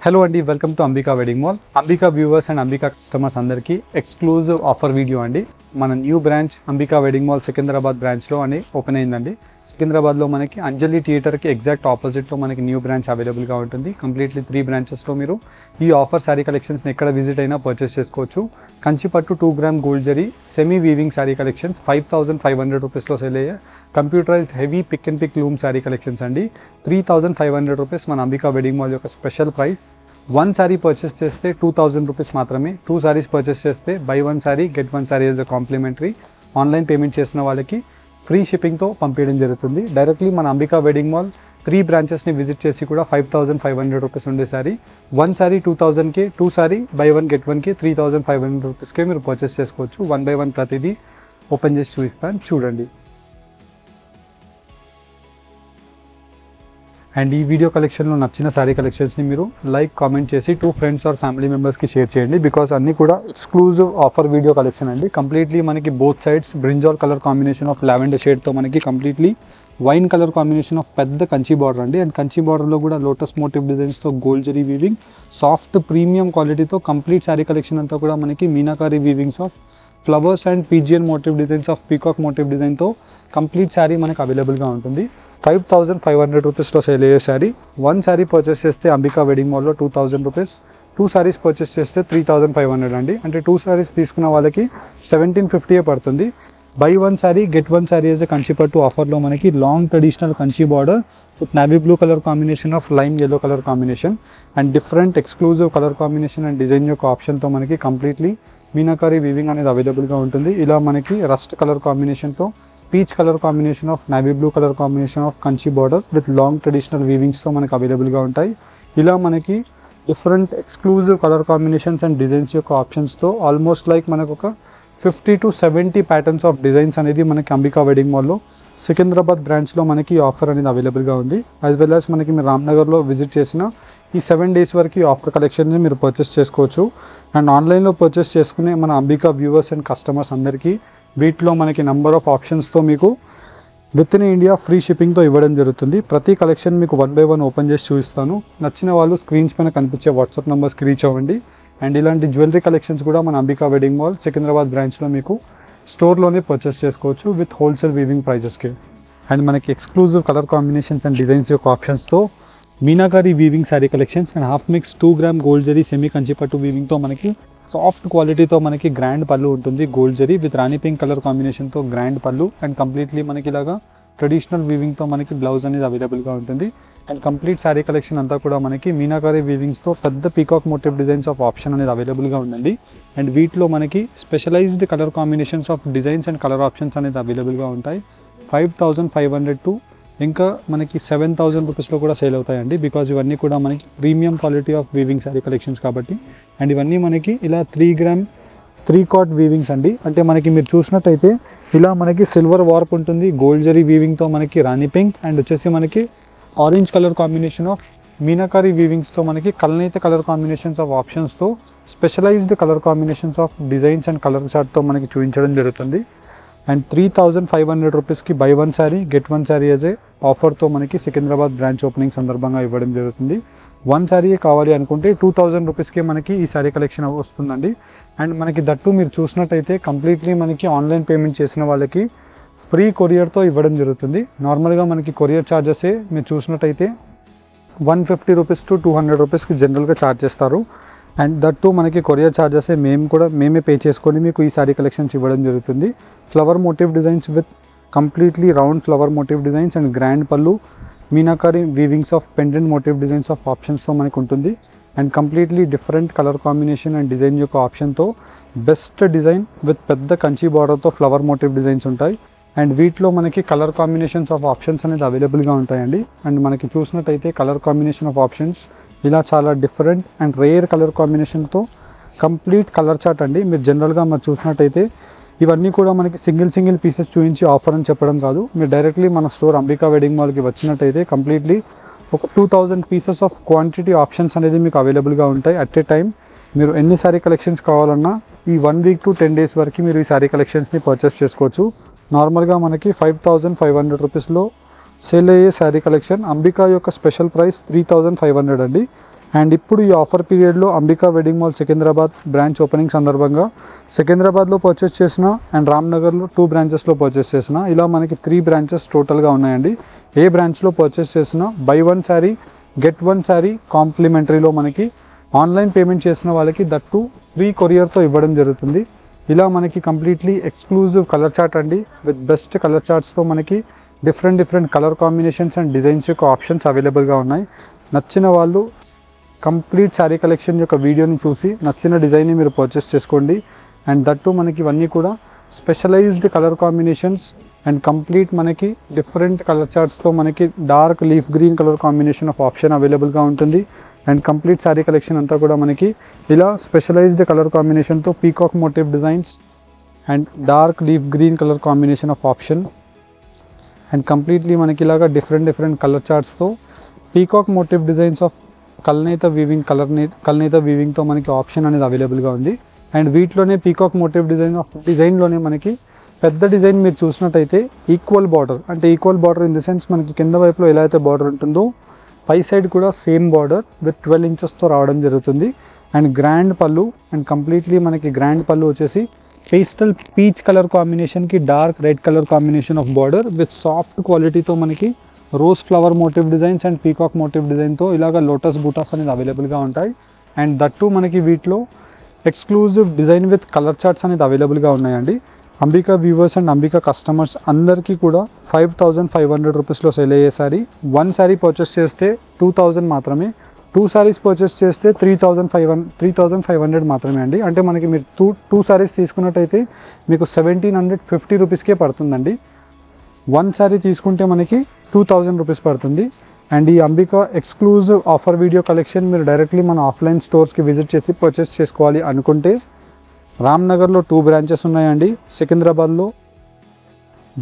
Hello అండి, welcome to Ambika wedding mall. Ambika viewers and Ambika customers అందరికీ exclusive offer video అండి. మన new branch Ambika wedding mall Secunderabad బ్రాంచ్లో అని ఓపెన్ అయిందండి. సికింద్రాబాద్లో మనకి అంజలి థియేటర్కి ఎగ్జాక్ట్ ఆపోజిట్లో మనకి న్యూ బ్రాంచ్ అవైలబుల్గా ఉంటుంది. కంప్లీట్లీ 3 బ్రాంచెస్లో మీరు ఈ ఆఫర్ శారీ కలెక్షన్స్ని ఎక్కడ విజిట్ అయినా పర్చేస్ చేసుకోవచ్చు. Kanchipattu 2 gram gold zari semi weaving sari collections 5500 రూపీస్లో సేల్ అయ్యే computerised heavy pick and pick loom sari collections అండి. 3500 రూపీస్ మన అంబికా వెడ్డింగ్ మాల్ యొక్క స్పెషల్ ప్రైస్. 1 శారీ పర్చేస్ చేస్తే 2000 రూపీస్ మాత్రమే. 2 శారీస్ పర్చేస్ చేస్తే buy 1 sari get 1 sari as a complimentary. Online payment చేసిన వాళ్ళకి ఫ్రీ షిప్పింగ్తో పంపించడం జరుగుతుంది. డైరెక్ట్లీ మన అంబికా వెడ్డింగ్ మాల్ 3 బ్రాంచెస్ని విజిట్ చేసి కూడా 5500 రూపీస్ ఉండే శారీ 1 శారీ 2000కి, 2 శారీ బై 1 గెట్ 1కి 3500 రూపీస్కే మీరు పర్చేస్ చేసుకోవచ్చు. 1 బై 1 ప్రతిదీ ఓపెన్ చేసి చూపిస్తాను, చూడండి. అండ్ ఈ వీడియో కలెక్షన్లో నచ్చిన శారీ కలెక్షన్స్ని మీరు లైక్ కామెంట్ చేసి 2 ఫ్రెండ్స్ ఆర్ ఫ్యామిలీ మెంబర్స్కి షేర్ చేయండి. బికాస్ అన్నీ కూడా ఎక్స్క్లూజివ్ ఆఫర్ వీడియో కలెక్షన్ అండి. కంప్లీట్లీ మనకి both sides brinjal colour combination of lavender షేడ్తో మనకి completely wine colour combination of పెద్ద కంచి బార్డర్ అండి. అండ్ కంచి బార్డర్లో కూడా లోటస్ మోటివ్ డిజైన్స్తో gold zari weaving soft premium క్వాలిటీతో కంప్లీట్ శారీ కలెక్షన్ అంతా కూడా మనకి meenakari weavings of flowers and pigeon motif designs of peacock motif డిజైన్తో కంప్లీట్ శారీ మనకు అవైలబుల్గా ఉంటుంది. 5500 రూపీస్లో సేల్ అయ్యే శారీ 1 శారీ పర్చేస్ చేస్తే అంబికా వెడ్డింగ్ మాల్లో 2000 రూపీస్, 2 శారీస్ పర్చేస్ చేస్తే 3500 అండి. అంటే 2 శారీస్ తీసుకున్న వాళ్ళకి 1750 పడుతుంది. Buy 1 sari get 1 sari as కంచిపట్టు ఆఫర్లో మనకి long traditional Kanchi border with navy blue colour combination of lime yellow colour combination and different exclusive colour combination and design యొక్క ఆప్షన్తో మనకి కంప్లీట్లీ మీనాకారి వీవింగ్ అనేది అవైలబుల్గా ఉంటుంది. ఇలా మనకి రస్ట్ కలర్ కాంబినేషన్తో peach colour combination of navy blue colour combination of Kanchi border with long traditional వీవింగ్స్తో మనకు అవైలబుల్గా ఉంటాయి. ఇలా మనకి different exclusive colour combinations and designs యొక్క ఆప్షన్స్తో ఆల్మోస్ట్ లైక్ మనకు ఒక 50 to 70 ప్యాటర్న్స్ ఆఫ్ డిజైన్స్ అనేది మనకి అంబికా వెడ్డింగ్ మాల్లో సికింద్రాబాద్ బ్రాంచ్లో మనకి ఈ ఆఫర్ అనేది అవైలబుల్గా ఉంది. యాజ్ వెల్ యాజ్ మనకి మీరు రామ్నగర్లో విజిట్ చేసిన ఈ 7 days వరకు ఈ ఆఫర్ కలెక్షన్ని మీరు పర్చేస్ చేసుకోవచ్చు. అండ్ ఆన్లైన్లో పర్చేస్ చేసుకునే మన అంబికా వ్యూవర్స్ అండ్ కస్టమర్స్ అందరికీ వీటిలో మనకి నెంబర్ ఆఫ్ ఆప్షన్స్తో మీకు విత్ ఇన్ ఇండియా ఫ్రీ షిప్పింగ్తో ఇవ్వడం జరుగుతుంది. ప్రతి కలెక్షన్ మీకు 1 by 1 ఓపెన్ చేసి చూపిస్తాను. నచ్చిన వాళ్ళు స్క్రీన్స్ పైన కనిపించే వాట్సాప్ నెంబర్స్కి రీచ్ అవ్వండి. అండ్ ఇలాంటి జ్యువెలరీ కలెక్షన్స్ కూడా మన అంబికా వెడ్డింగ్ మాల్ సికింద్రాబాద్ బ్రాంచ్లో మీకు స్టోర్లోనే పర్చేస్ చేసుకోవచ్చు విత్ హోల్సేల్ వీవింగ్ ప్రైజెస్కి. అండ్ మనకి exclusive colour combinations and designs యొక్క ఆప్షన్స్తో meenakari weaving sari collections and half mix 2 gram gold zari semi కంచిపట్టు వీవింగ్తో మనకి సాఫ్ట్ క్వాలిటీతో మనకి గ్రాండ్ పళ్ళు ఉంటుంది. గోల్డ్ జరీ విత్ రాణి పింక్ కలర్ కాంబినేషన్తో గ్రాండ్ పళ్ళు అండ్ కంప్లీట్లీ మనకి ఇలాగా ట్రెడిషనల్ వీవింగ్తో మనకి బ్లౌజ్ అనేది అవైలబుల్గా ఉంటుంది. అండ్ కంప్లీట్ శారీ కలెక్షన్ అంతా కూడా మనకి మీనాకారి వీవింగ్స్తో పెద్ద peacock motif designs of option అనేది అవైలబుల్గా ఉందండి. అండ్ వీటిలో మనకి specialised colour combinations of designs and colour options అనేది అవైలబుల్గా ఉంటాయి. 5500 to ఇంకా మనకి 7000 రూపీస్లో కూడా సేల్ అవుతాయండి. బికాజ్ ఇవన్నీ కూడా మనకి premium quality of weaving sari collections కాబట్టి. అండ్ ఇవన్నీ మనకి ఇలా 3 గ్రామ్ 3 cot వీవింగ్స్ అండి. అంటే మనకి మీరు చూసినట్టయితే ఇలా మనకి సిల్వర్ వార్ప్ ఉంటుంది, గోల్డ్ జరీ వీవింగ్తో మనకి రాణి పింక్ అండ్ వచ్చేసి మనకి orange colour combination of meenakari వీవింగ్స్తో మనకి కల్నేత కలర్ కాంబినేషన్స్ ఆఫ్ ఆప్షన్స్తో specialised colour combinations of designs and colour చార్ట్తో మనకి చూపించడం జరుగుతుంది. అండ్ 3500 రూపీస్కి buy 1 sari get 1 sari as a ఆఫర్తో మనకి సికింద్రాబాద్ బ్రాంచ్ ఓపెనింగ్ సందర్భంగా ఇవ్వడం జరుగుతుంది. 1 శారీ కావాలి అనుకుంటే 2000 రూపీస్కి మనకి ఈ శారీ కలెక్షన్ వస్తుందండి. అండ్ మనకి దట్టు మీరు చూసినట్టయితే కంప్లీట్లీ మనకి ఆన్లైన్ పేమెంట్ చేసిన వాళ్ళకి ఫ్రీ కొరియర్తో ఇవ్వడం జరుగుతుంది. నార్మల్గా మనకి కొరియర్ ఛార్జెసే మీరు చూసినట్టయితే 150 రూపీస్ to 200 రూపీస్కి జనరల్గా ఛార్జ్ చేస్తారు. అండ్ దట్టు మనకి కొరియర్ ఛార్జెస్ మేమే పే చేసుకొని మీకు ఈ శారీ కలెక్షన్స్ ఇవ్వడం జరుగుతుంది. Flower motif designs with completely round flower motif designs and grand పళ్ళు meenakari weavings of pendant motif designs of ఆప్షన్స్తో మనకు ఉంటుంది. And completely different colour combination and design యొక్క ఆప్షన్తో బెస్ట్ డిజైన్ విత్ పెద్ద కంచి బార్డర్తో ఫ్లవర్ మోటివ్ డిజైన్స్ ఉంటాయి. అండ్ వీటిలో మనకి కలర్ కాంబినేషన్స్ ఆఫ్ ఆప్షన్స్ అనేది అవైలబుల్గా ఉంటాయండి. అండ్ మనకి చూసినట్టయితే కలర్ కాంబినేషన్ ఆఫ్ ఆప్షన్స్ ఇలా చాలా డిఫరెంట్ అండ్ రేర్ కలర్ కాంబినేషన్తో కంప్లీట్ కలర్ చార్ట్ అండి. మీరు జనరల్గా మరి చూసినట్టయితే ఇవన్నీ కూడా మనకి సింగిల్ పీసెస్ చూపించి ఆఫర్ అని చెప్పడం కాదు. మీరు డైరెక్ట్లీ మన స్టోర్ అంబికా వెడ్డింగ్ మాల్కి వచ్చినట్టయితే కంప్లీట్లీ ఒక 2000 పీసెస్ ఆఫ్ క్వాంటిటీ ఆప్షన్స్ అనేది మీకు అవైలబుల్గా ఉంటాయి. అట్ ఏ టైం మీరు ఎన్ని శారీ కలెక్షన్స్ కావాలన్నా ఈ 1 week to 10 days వరకు మీరు ఈ శారీ కలెక్షన్స్ని పర్చేస్ చేసుకోవచ్చు. నార్మల్గా మనకి 5500 రూపీస్లో సేల్ అయ్యే శారీ కలెక్షన్ అంబికా యొక్క స్పెషల్ ప్రైస్ 3500 అండి. అండ్ ఇప్పుడు ఈ ఆఫర్ పీరియడ్లో Ambika wedding mall Secunderabad branch opening సందర్భంగా సికింద్రాబాద్లో పర్చేస్ చేసిన అండ్ రామ్నగర్లో 2 బ్రాంచెస్లో పర్చేస్ చేసిన ఇలా మనకి 3 బ్రాంచెస్ టోటల్గా ఉన్నాయండి. ఏ బ్రాంచ్లో పర్చేస్ చేసినా బై 1 శారీ గెట్ 1 శారీ కాంప్లిమెంటరీలో మనకి ఆన్లైన్ పేమెంట్ చేసిన వాళ్ళకి దట్టు ఫ్రీ కొరియర్తో ఇవ్వడం జరుగుతుంది. ఇలా మనకి కంప్లీట్లీ ఎక్స్క్లూజివ్ కలర్ చార్ట్ అండి. విత్ బెస్ట్ కలర్ చార్ట్స్తో మనకి different colour combinations and designs యొక్క ఆప్షన్స్ అవైలబుల్గా ఉన్నాయి. నచ్చిన వాళ్ళు కంప్లీట్ శారీ కలెక్షన్ యొక్క వీడియోని చూసి నచ్చిన డిజైన్ని మీరు పర్చేస్ చేసుకోండి. అండ్ దట్టు మనకి ఇవన్నీ కూడా specialised colour combinations and complete మనకి డిఫరెంట్ కలర్ చార్ట్స్తో మనకి dark leaf green colour combination of option అవైలబుల్గా ఉంటుంది. అండ్ కంప్లీట్ శారీ కలెక్షన్ అంతా కూడా మనకి ఇలా స్పెషలైజ్డ్ కలర్ కాంబినేషన్తో peacock motif designs and dark leaf green colour combination of option and completely మనకి ఇలాగా డిఫరెంట్ కలర్ చార్ట్స్తో పీకాక్ మోటివ్ డిజైన్స్ ఆఫ్ కల్నేత వీవింగ్తో మనకి ఆప్షన్ అనేది అవైలబుల్గా ఉంది. అండ్ వీటిలోనే పీకాక్ మోటివ్ డిజైన్లోనే మనకి పెద్ద డిజైన్ మీరు చూసినట్టయితే equal border in the sense మనకి కింద వైపులో ఎలా అయితే బార్డర్ ఉంటుందో పై సైడ్ కూడా సేమ్ బార్డర్ విత్ 12 ఇంచెస్తో రావడం జరుగుతుంది. అండ్ గ్రాండ్ పళ్ళు అండ్ కంప్లీట్లీ మనకి గ్రాండ్ పళ్ళు వచ్చేసి పేస్టల్ పీచ్ కలర్ కాంబినేషన్కి dark red colour combination of border with soft క్వాలిటీతో మనకి rose flower motif designs and peacock motif డిజైన్తో ఇలాగ లోటస్ బూటాస్ అనేది అవైలబుల్గా ఉంటాయి. అండ్ దట్టు మనకి వీటిలో exclusive design with colour charts అనేది అవైలబుల్గా ఉన్నాయండి. Ambika viewers and Ambika customers అందరికీ కూడా 5500 రూపీస్లో సేల్ అయ్యే సారీ 1 శారీ పర్చేస్ చేస్తే 2000 మాత్రమే, 2 శారీస్ పర్చేస్ చేస్తే 3500 మాత్రమే అండి. అంటే మనకి మీరు టూ శారీస్ తీసుకున్నట్టయితే మీకు 1750 రూపీస్కే పడుతుందండి. 1 శారీ తీసుకుంటే మనకి 2000 రూపీస్ పడుతుంది. అండ్ ఈ Ambika exclusive offer video collection మీరు డైరెక్ట్లీ మన ఆఫ్లైన్ స్టోర్స్కి విజిట్ చేసి పర్చేస్ చేసుకోవాలి అనుకుంటే రామ్నగర్లో 2 బ్రాంచెస్ ఉన్నాయండి. సికింద్రాబాద్లో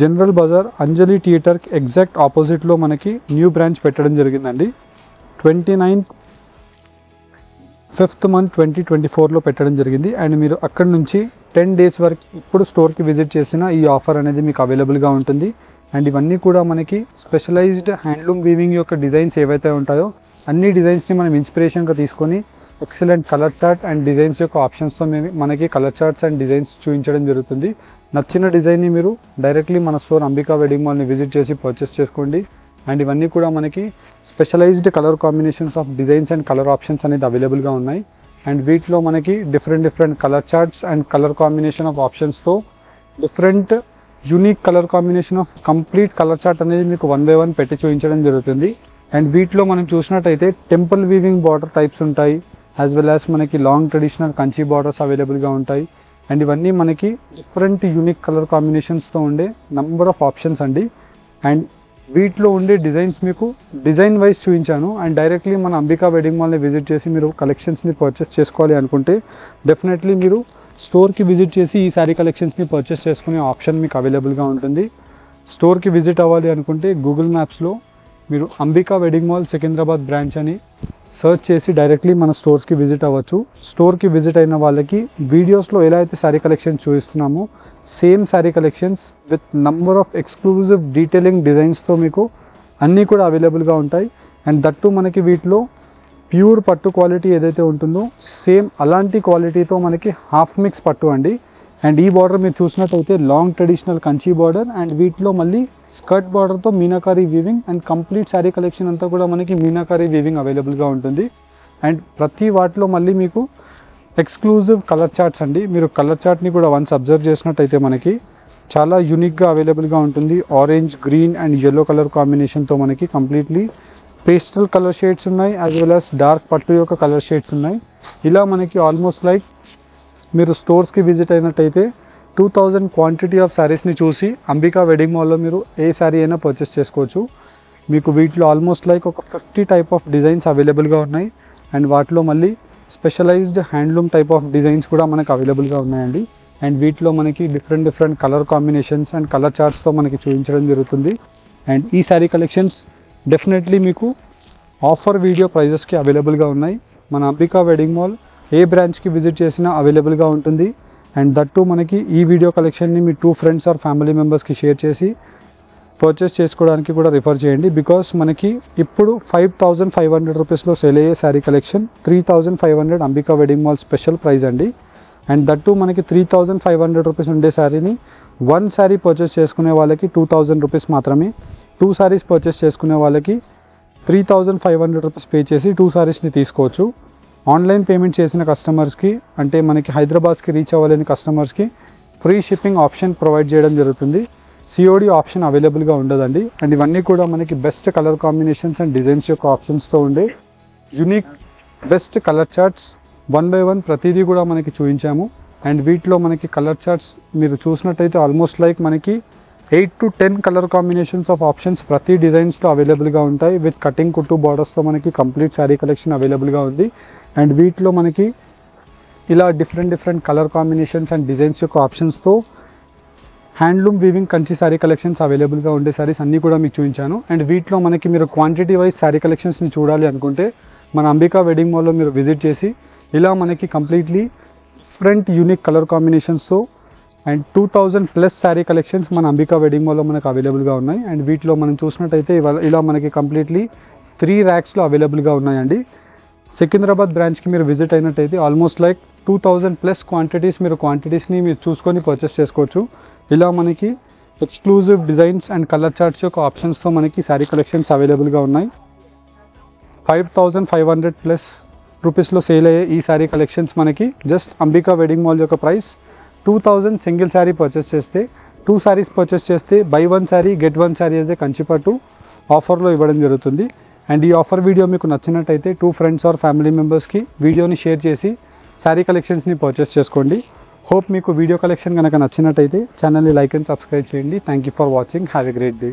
జనరల్ బజార్ అంజలి థియేటర్ ఎగ్జాక్ట్ ఆపోజిట్లో మనకి న్యూ బ్రాంచ్ పెట్టడం జరిగిందండి. 29th 5th month 2024లో పెట్టడం జరిగింది. అండ్ మీరు అక్కడి నుంచి 10 days వరకు ఇప్పుడు స్టోర్కి విజిట్ చేసిన ఈ ఆఫర్ అనేది మీకు అవైలబుల్గా ఉంటుంది. అండ్ ఇవన్నీ కూడా మనకి స్పెషలైజ్డ్ హ్యాండ్లూమ్ వీవింగ్ యొక్క డిజైన్స్ ఏవైతే ఉంటాయో అన్ని డిజైన్స్ని మనం ఇన్స్పిరేషన్గా తీసుకొని excellent colour chart and designs యొక్క ఆప్షన్స్తో మనకి కలర్ చార్ట్స్ అండ్ డిజైన్స్ చూపించడం జరుగుతుంది. నచ్చిన డిజైన్ని మీరు డైరెక్ట్లీ మన స్టోర్ అంబికా వెడ్డింగ్ మాల్ని విజిట్ చేసి పర్చేస్ చేసుకోండి. అండ్ ఇవన్నీ కూడా మనకి specialised colour combinations of designs and colour options అనేది అవైలబుల్గా ఉన్నాయి. అండ్ వీటిలో మనకి different colour charts and colour combination of ఆప్షన్స్తో different unique colour combination of complete colour chart అనేది మీకు 1 by 1 పెట్టి చూపించడం జరుగుతుంది. అండ్ వీటిలో మనం చూసినట్టయితే టెంపుల్ వీవింగ్ బార్డర్ టైప్స్ ఉంటాయి, యాజ్ వెల్ యాజ్ మనకి లాంగ్ ట్రెడిషనల్ కంచి బార్డర్స్ అవైలబుల్గా ఉంటాయి. అండ్ ఇవన్నీ మనకి డిఫరెంట్ యూనిక్ కలర్ కాంబినేషన్స్తో ఉండే నంబర్ ఆఫ్ ఆప్షన్స్ అండి. అండ్ వీటిలో ఉండే డిజైన్స్ మీకు డిజైన్ వైజ్ చూపించాను. అండ్ డైరెక్ట్లీ మన అంబికా వెడ్డింగ్ మాల్ని విజిట్ చేసి మీరు కలెక్షన్స్ని పర్చేస్ చేసుకోవాలి అనుకుంటే డెఫినెట్లీ మీరు స్టోర్కి విజిట్ చేసి ఈ శారీ కలెక్షన్స్ని పర్చేస్ చేసుకునే ఆప్షన్ మీకు అవైలబుల్గా ఉంటుంది. స్టోర్కి విజిట్ అవ్వాలి అనుకుంటే గూగుల్ మ్యాప్స్లో మీరు Ambika wedding mall Secunderabad branch అని సర్చ్ చేసి డైరెక్ట్లీ మన స్టోర్స్కి విజిట్ అవ్వచ్చు. స్టోర్కి విజిట్ అయిన వాళ్ళకి వీడియోస్లో ఎలా అయితే శారీ కలెక్షన్స్ చూపిస్తున్నామో same sari collections with number of exclusive detailing డిజైన్స్తో మీకు అన్నీ కూడా అవైలబుల్గా ఉంటాయి. అండ్ దట్టు మనకి వీటిలో ప్యూర్ పట్టు క్వాలిటీ ఏదైతే ఉంటుందో సేమ్ అలాంటి క్వాలిటీతో మనకి హాఫ్ మిక్స్ పట్టు అండి. అండ్ ఈ బార్డర్ మీరు చూసినట్టయితే long traditional Kanchi border and వీటిలో మళ్ళీ స్కర్ట్ బార్డర్తో meenakari weaving and complete sari collection అంతా కూడా మనకి మీనాకారీ వీవింగ్ అవైలబుల్గా ఉంటుంది. అండ్ ప్రతి వాటిలో మళ్ళీ మీకు ఎక్స్క్లూజివ్ కలర్ చార్ట్స్ అండి. మీరు కలర్ చార్ట్ని కూడా వన్స్ అబ్జర్వ్ చేసినట్టయితే మనకి చాలా యూనిక్గా అవైలబుల్గా ఉంటుంది. Orange, green and yellow colour కాంబినేషన్తో మనకి కంప్లీట్లీ పేస్టల్ కలర్ షేడ్స్ ఉన్నాయి, యాజ్ వెల్ యాజ్ డార్క్ పట్టు యొక్క కలర్ షేడ్స్ ఉన్నాయి. ఇలా మనకి ఆల్మోస్ట్ లైక్ మీరు స్టోర్స్కి విజిట్ అయినట్టయితే 2000 క్వాంటిటీ ఆఫ్ శారీస్ని చూసి అంబికా వెడ్డింగ్ మాల్లో మీరు ఏ శారీ అయినా పర్చేస్ చేసుకోవచ్చు. మీకు వీటిలో ఆల్మోస్ట్ లైక్ ఒక 50 టైప్ ఆఫ్ డిజైన్స్ అవైలబుల్గా ఉన్నాయి. అండ్ వాటిలో మళ్ళీ specialised handloom type of designs కూడా మనకు అవైలబుల్గా ఉన్నాయండి. అండ్ వీటిలో మనకి different colour combinations and colour చార్ట్స్తో మనకి చూపించడం జరుగుతుంది. అండ్ ఈ శారీ కలెక్షన్స్ డెఫినెట్లీ మీకు ఆఫర్ వీడియో ప్రైజెస్కి అవైలబుల్గా ఉన్నాయి. మన అంబికా వెడ్డింగ్ మాల్ ఏ బ్రాంచ్కి విజిట్ చేసినా అవైలబుల్గా ఉంటుంది. అండ్ దట్టు మనకి ఈ వీడియో కలెక్షన్ని మీ 2 ఫ్రెండ్స్ ఆర్ ఫ్యామిలీ మెంబర్స్కి షేర్ చేసి పర్చేస్ చేసుకోవడానికి కూడా రిఫర్ చేయండి. బికాస్ మనకి ఇప్పుడు 5500 రూపీస్లో సేల్ అయ్యే sari collection 3500 Ambika wedding mall special price అండి. అండ్ దట్టు మనకి 3500 రూపీస్ ఉండే శారీని 1 శారీ పర్చేస్ చేసుకునే వాళ్ళకి 2000 రూపీస్ మాత్రమే, 2 శారీస్ పర్చేస్ చేసుకునే వాళ్ళకి 3500 రూపీస్ పే చేసి 2 శారీస్ని తీసుకోవచ్చు. ఆన్లైన్ పేమెంట్ చేసిన కస్టమర్స్కి, అంటే మనకి హైదరాబాద్కి రీచ్ అవ్వలేని కస్టమర్స్కి ఫ్రీ షిప్పింగ్ ఆప్షన్ ప్రొవైడ్ చేయడం జరుగుతుంది. సిఓడి ఆప్షన్ అవైలబుల్గా ఉండదండి. అండ్ ఇవన్నీ కూడా మనకి best colour combinations and designs యొక్క ఆప్షన్స్తో ఉండే unique best colour charts 1 by 1 ప్రతిదీ కూడా మనకి చూపించాము. అండ్ వీటిలో మనకి కలర్ చార్ట్స్ మీరు చూసినట్టయితే ఆల్మోస్ట్ లైక్ మనకి 8 to 10 colour combinations of options ప్రతి డిజైన్స్లో అవైలబుల్గా ఉంటాయి. విత్ కటింగ్ కుట్టు బార్డర్స్తో మనకి కంప్లీట్ శారీ కలెక్షన్ అవైలబుల్గా ఉంది. అండ్ వీటిలో మనకి ఇలా different colour combinations and designs యొక్క ఆప్షన్స్తో handloom weaving Kanchi sari collections అవైలబుల్గా ఉండే శారీస్ అన్నీ కూడా మీకు చూపించాను. అండ్ వీటిలో మనకి మీరు క్వాంటిటీ వైజ్ శారీ కలెక్షన్స్ని చూడాలి అనుకుంటే మన అంబికా వెడ్డింగ్ మాల్లో మీరు విజిట్ చేసి ఇలా మనకి కంప్లీట్లీ డిఫరెంట్ యూనిక్ కలర్ కాంబినేషన్స్తో అండ్ 2000+ శారీ కలెక్షన్స్ మన అంబికా వెడ్డింగ్ మాల్లో మనకు అవైలబుల్గా ఉన్నాయి. అండ్ వీటిలో మనం చూసినట్టయితే ఇలా మనకి కంప్లీట్లీ 3 ర్యాక్స్లో అవైలబుల్గా ఉన్నాయండి. సికింద్రాబాద్ బ్రాంచ్కి మీరు విజిట్ అయినట్టయితే ఆల్మోస్ట్ లైక్ 2000+ క్వాంటిటీస్ని మీరు చూసుకొని పర్చేస్ చేసుకోవచ్చు. ఇలా మనకి exclusive designs and colour charts యొక్క ఆప్షన్స్తో మనకి శారీ కలెక్షన్స్ అవైలబుల్గా ఉన్నాయి. 5500+ రూపీస్లో సేల్ అయ్యే ఈ శారీ కలెక్షన్స్ మనకి జస్ట్ అంబికా వెడ్డింగ్ మాల్ యొక్క ప్రైస్ 2000 సింగిల్ శారీ పర్చేస్ చేస్తే, 2 శారీస్ పర్చేస్ చేస్తే బై 1 శారీ గెట్ 1 శారీ అయితే కంచిపట్టు ఆఫర్లో ఇవ్వడం జరుగుతుంది. అండ్ ఈ ఆఫర్ వీడియో మీకు నచ్చినట్టయితే 2 ఫ్రెండ్స్ ఆర్ ఫ్యామిలీ మెంబర్స్కి వీడియోని షేర్ చేసి శారీ కలెక్షన్స్ని పర్చేస్ చేసుకోండి. హోప్ మీకు వీడియో కలెక్షన్ కనుక నచ్చినట్టయితే ఛానల్ని లైక్ అండ్ సబ్స్క్రైబ్ చేయండి. Thank you for watching. Have a great day.